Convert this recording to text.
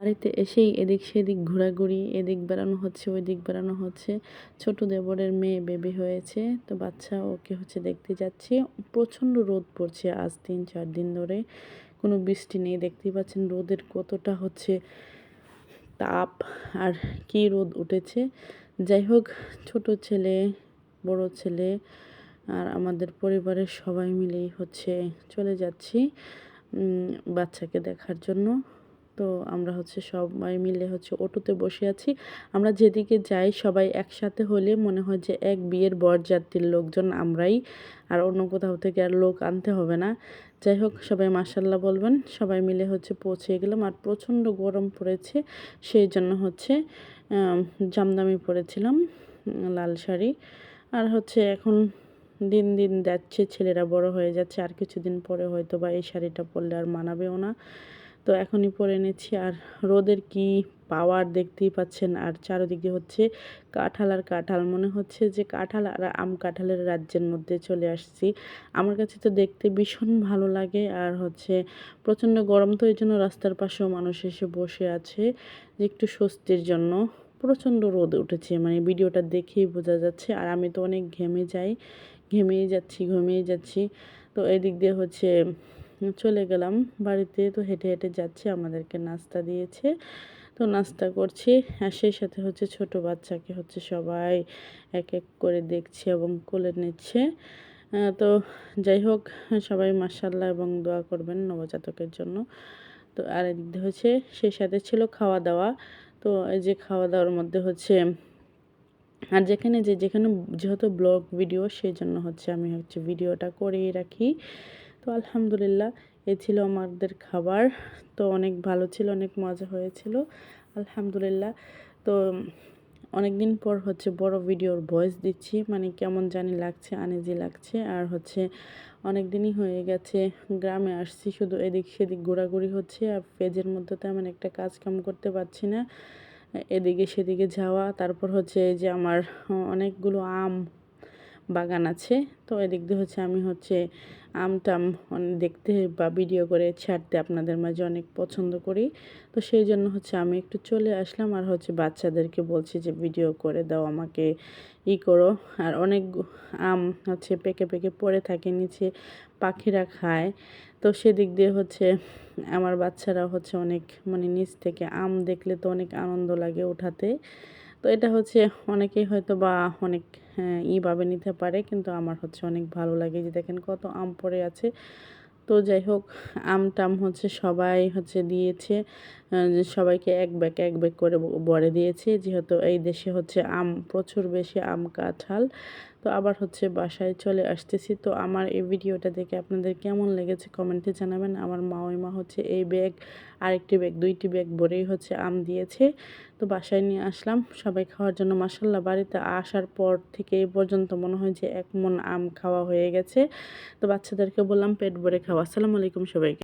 বাড়িতে এসেই এদিক সেদিক ঘোরাঘুরি, এদিক বেড়ানো হচ্ছে, ওইদিক বেড়ানো হচ্ছে। ছোট দেবরের মেয়ে বেবি হয়েছে, তো বাচ্চা ওকে দেখতে যাচ্ছি। প্রচণ্ড রোদ পড়ছে আজ ৩-৪ দিন ধরে, কোনো বৃষ্টি নেই। দেখতেই পাচ্ছেন রোদের কতটা তাপ, আর কি রোদ উঠেছে। যাই হোক, ছোট ছেলে, বড় ছেলে আর আমাদের পরিবারের সবাই মিলেই চলে যাচ্ছি বাচ্চাকে দেখার জন্য। তো আমরা সবাই মিলে অটোতে বসে আছি। আমরা যেদিকে যাই সবাই একসাথে হলে মনে হয় যে এক বিয়ের বরযাত্রীর লোকজন আমরাই, আর অন্য কোথাও থেকে আর লোক আনতে হবে না। যাই হোক, সবাই মাশাআল্লাহ বলবেন। সবাই মিলে পৌঁছে গেলাম, আর প্রচণ্ড গরম পড়েছে, সেই জন্য জামদানি পরেছিলাম, লাল শাড়ি। আর এখন দিন দিন যাচ্ছে, ছেলেরা বড় হয়ে যাচ্ছে, আর কিছুদিন পরে হয়তো বা এই শাড়িটা পরলে আর মানাবেও না। তো এখনই পরে নিচ্ছি। আর রোদের কি পাওয়ার দেখতেই পাচ্ছেন, আর চারিদিকে কাঁঠাল আর কাঁঠাল, মনে হচ্ছে যে কাঁঠাল আর কাঁঠালের রাজ্যের মধ্যে চলে আসছি। আমার কাছে তো দেখতে ভীষণ ভালো লাগে। আর প্রচণ্ড গরম, তো এই জন্য রাস্তার পাশেও মানুষ এসে বসে আছে যে একটু স্বস্তির জন্য। প্রচণ্ড রোদ উঠেছে, মানে ভিডিওটা দেখেই বোঝা যাচ্ছে। আর আমি তো অনেক ঘেমেই যাচ্ছি। তো এদিক দিয়ে চলে গেলাম বাড়িতে। তো হেঁটে হেঁটে যাচ্ছি, আমাদেরকে নাস্তা দিয়েছে, তো নাস্তা করছি। আর সেই সাথে ছোট বাচ্চাকে সবাই এক এক করে দেখছে এবং কোলে নিচ্ছে। তো যাই হোক, সবাই মাশাআল্লাহ এবং দোয়া করবেন নবজাতকের জন্য। তো আর এদিক দিয়ে সেই সাথে ছিল খাওয়া দাওয়া। তো এই যে খাওয়া দাওয়ার মধ্যে আর যেখানে যেহেতু ব্লগ ভিডিও, সেই জন্য আমি ভিডিওটা করেই রাখি। তো আলহামদুলিল্লাহ, এই ছিল আমাদের খাবার। তো অনেক ভালো ছিল, অনেক মজা হয়েছিল আলহামদুলিল্লাহ। তো অনেক দিন পর বড় ভিডিওর ভয়েস দিচ্ছি, মানে কেমন জানি লাগছে, আনইজি লাগছে। আর অনেক দিনই হয়ে গেছে গ্রামে আসছি, শুধু এদিক সেদিক ঘোরাঘুরি হচ্ছে, আর পেজের মধ্যে তেমন একটা কাজ কাম করতে পারছি না। এদিকে সেদিকে যাওয়া, তারপর এই যে আমার অনেকগুলো আম বাগান আছে। তো এদিক দিয়ে আমি আম টাম দেখতে বা ভিডিও করে ছাড়তে আপনাদের মাঝে অনেক পছন্দ করি। তো সেই জন্য আমি একটু চলে আসলাম, আর বাচ্চাদেরকে বলছি যে ভিডিও করে দাও, আমাকে করো। আর অনেক আম পেকে পেকে পড়ে থাকে, নিচে পাখিরা খায়। তো সেদিক দিয়ে আমার বাচ্চারা অনেক, মানে নিচ থেকে আম দেখলে তো অনেক আনন্দ লাগে উঠাতে। তো এটা অনেকেই হয়তো বা অনেক ভাবে নিতে পারে, কিন্তু আমার অনেক ভালো লাগে। যে দেখেন কত আম পড়ে আছে। তো যাই হোক, আম টাম সবাই দিয়েছে, যে সবাইকে এক ব্যাগ করে ভরে দিয়েছে, যেহেতু এই দেশে আম প্রচুর বেশি, আম কাঁঠাল। তো আবার বাসায় চলে আসতেছি। তো আমার এই ভিডিওটা দেখে আপনাদের কেমন লেগেছে কমেন্টে জানাবেন। আমার মাওইমা এই ব্যাগ, আরেকটি ব্যাগ, 2টি ব্যাগ ভরেই আম দিয়েছে। তো বাসায় নিয়ে আসলাম সবাই খাওয়ার জন্য। মাশাআল্লাহ, বাড়িতে আসার পর থেকে এই পর্যন্ত মনে হয় যে 1 মণ আম খাওয়া হয়ে গেছে। তো বাচ্চাদেরকে বললাম পেট ভরে খাওয়া। আসসালামু আলাইকুম সবাইকে।